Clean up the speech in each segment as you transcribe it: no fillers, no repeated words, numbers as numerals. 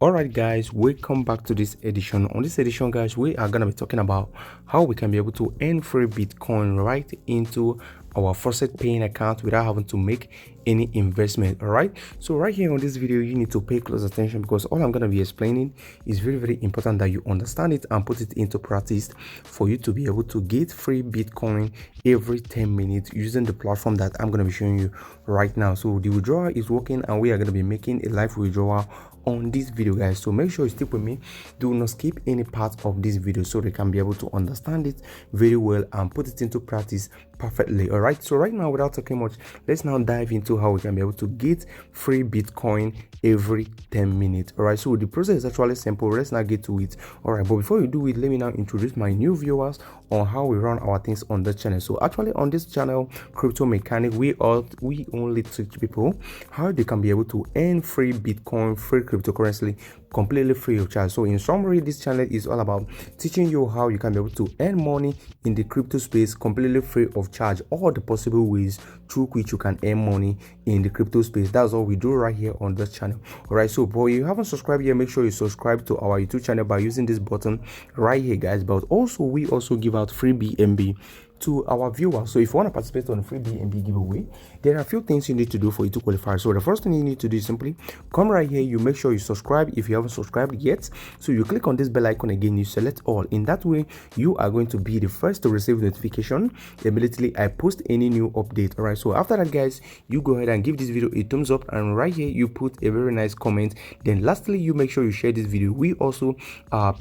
Alright guys, welcome back to this edition. On this edition guys, we are gonna be talking about how we can be able to earn free Bitcoin right into our faucet paying account without having to make any investment. All right, so right here on this video you need to pay close attention, because all I'm going to be explaining is very important that you understand it and put it into practice for you to be able to get free Bitcoin every 10 minutes using the platform that I'm going to be showing you right now. So the withdrawal is working and we are going to be making a live withdrawal on this video guys, so make sure you stick with me. Do not skip any part of this video so they can be able to understand it very well and put it into practice perfectly. All right, so right now, without talking much, let's now dive into how we can be able to get free Bitcoin every 10 minutes. All right, so the process is actually simple. Let's now get to it. All right, but before you do it, let me now introduce my new viewers on how we run our things on the channel. So actually on this channel, Crypto Mechanic, we only teach people how they can be able to earn free Bitcoin, free cryptocurrency, completely free of charge. So in summary, this channel is all about teaching you how you can be able to earn money in the crypto space completely free of charge, all the possible ways through which you can earn money in the crypto space. That's all we do right here on this channel. All right, so but if you haven't subscribed yet, make sure you subscribe to our YouTube channel by using this button right here guys. But also we also give out free BNB to our viewers. So if you want to participate on the free BNB giveaway, there are a few things you need to do for you to qualify. So the first thing you need to do is simply come right here. You make sure you subscribe if you haven't subscribed yet. So you click on this bell icon again, you select all. In that way, you are going to be the first to receive notification immediately I post any new update. All right, so after that guys, you go ahead and give this video a thumbs up, and right here you put a very nice comment. Then lastly, you make sure you share this video. We also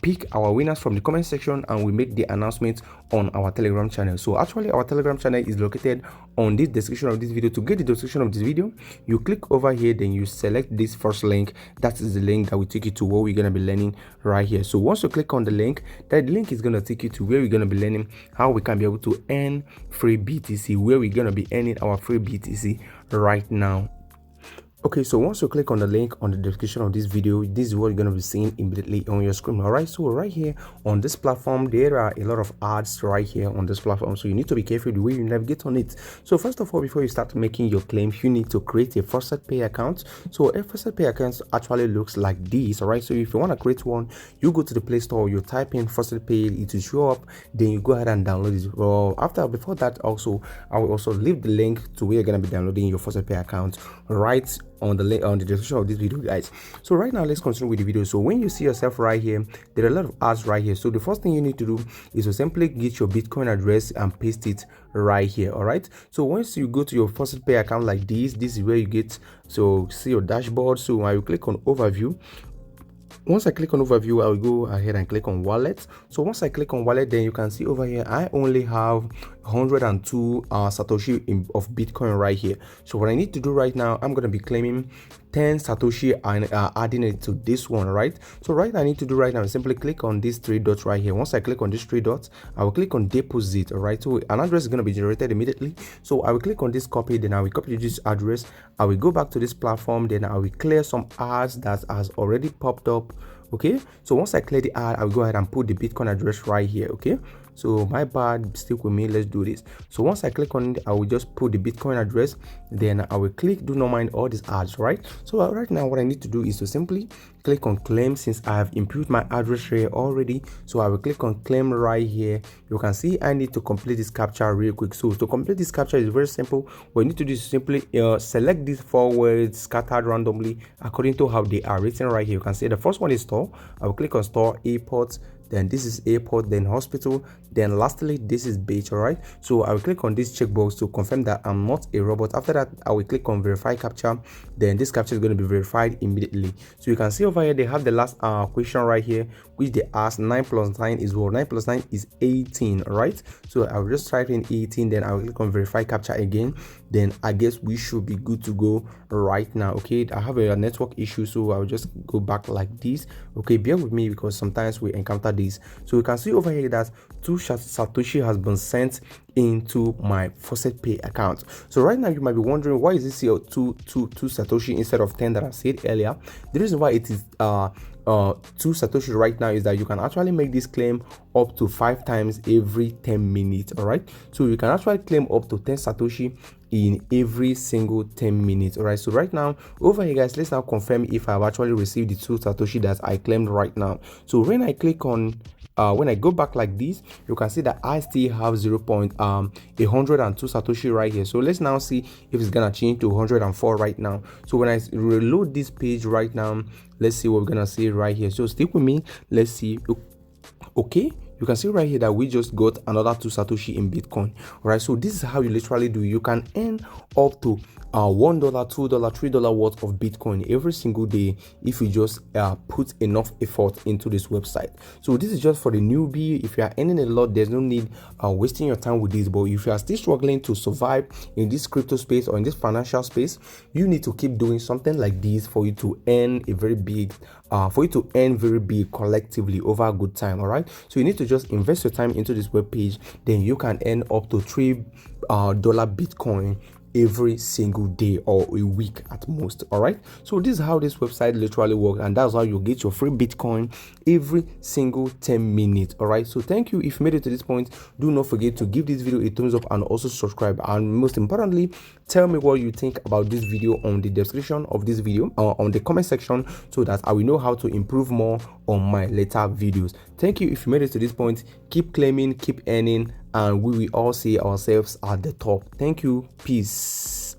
pick our winners from the comment section and we make the announcement on our Telegram channel. So actually our Telegram channel is located on this description of this video. To get the description of this video, you click over here, then you select this first link. That is the link that will take you to what we're going to be learning right here. So once you click on the link, that link is going to take you to where we're going to be learning how we can be able to earn free BTC, where we're going to be earning our free BTC right now. Okay, so once you click on the link on the description of this video, this is what you're going to be seeing immediately on your screen. All right, so right here on this platform, there are a lot of ads right here on this platform, so you need to be careful the way you navigate on it. So first of all, before you start making your claims, you need to create a faucet pay account. So a faucet pay account actually looks like this. All right, so if you want to create one, you go to the Play Store, you type in faucet pay, it will show up, then you go ahead and download it. Well, before that also, I will also leave the link to where you're going to be downloading your faucet pay account right on the link on the description of this video guys. So right now let's continue with the video. So when you see yourself right here, there are a lot of ads right here. So the first thing you need to do is to simply get your Bitcoin address and paste it right here. All right, so once you go to your faucet pay account like this is where you get, so see your dashboard. So I will click on overview. Once I click on overview, I will go ahead and click on wallet. So once I click on wallet, then you can see over here I only have 102 Satoshi of Bitcoin right here. So what I need to do right now, I'm going to be claiming 10 Satoshi and adding it to this one. Right, so I need to do right now is simply click on these three dots right here. Once I click on these three dots, I will click on deposit. All right, so an address is going to be generated immediately. So I will click on this copy, then I will copy this address. I will go back to this platform, then I will clear some ads that has already popped up. Okay, so once I clear the ad, I will go ahead and put the Bitcoin address right here. Okay, so my bad, stick with me, let's do this. So once I click on it, I will just put the Bitcoin address, then I will click do not mind all these ads. Right, so right now what I need to do is to simply click on claim, since I have input my address here already. So I will click on claim right here. You can see I need to complete this captcha real quick. So to complete this captcha is very simple. What you need to do is simply select these 4 words scattered randomly according to how they are written right here. You can see the first one is store. I will click on store, airport, then this is airport, then hospital, then lastly this is beach. All right, so I will click on this checkbox to confirm that I'm not a robot. After that, I will click on verify captcha, then this captcha is going to be verified immediately. So you can see over here they have the last question right here, which they asked 9 plus 9 is what? 9 plus 9 is 18. All right, so I will just type in 18, then I will click on verify captcha again. Then I guess we should be good to go right now. Okay, I have a network issue, so I will just go back like this. Okay, bear with me because sometimes we encounter this. So you can see over here that 2 Satoshi has been sent into my faucet pay account. So right now you might be wondering, why is this here two Satoshi instead of 10 that I said earlier? The reason why it is 2 satoshi right now is that you can actually make this claim up to 5 times every 10 minutes. All right, so you can actually claim up to 10 satoshi in every single 10 minutes. All right, so right now over here guys, let's now confirm if I've actually received the 2 satoshi that I claimed right now. So when I click on when I go back like this, you can see that I still have 0.102 satoshi right here. So let's now see if it's gonna change to 104 right now. So when I reload this page right now, let's see what we're gonna see right here. So stick with me, let's see. Okay, you can see right here that we just got another 2 satoshi in Bitcoin. All right, so this is how you literally do. You can earn up to $1, $2, $3 worth of Bitcoin every single day if you just put enough effort into this website. So this is just for the newbie. If you are earning a lot, there's no need wasting your time with this. But if you are still struggling to survive in this crypto space or in this financial space, you need to keep doing something like this for you to earn a very big very big collectively over a good time. All right, so you need to just invest your time into this web page, then you can earn up to $3 Bitcoin every single day or a week at most. All right, so this is how this website literally works, and that's how you get your free Bitcoin every single 10 minutes. All right, so thank you. If you made it to this point, do not forget to give this video a thumbs up and also subscribe, and most importantly, tell me what you think about this video on the description of this video or on the comment section, so that I will know how to improve more on my later videos. Thank you. If you made it to this point, keep claiming, keep earning, and we will all see ourselves at the top. Thank you. Peace.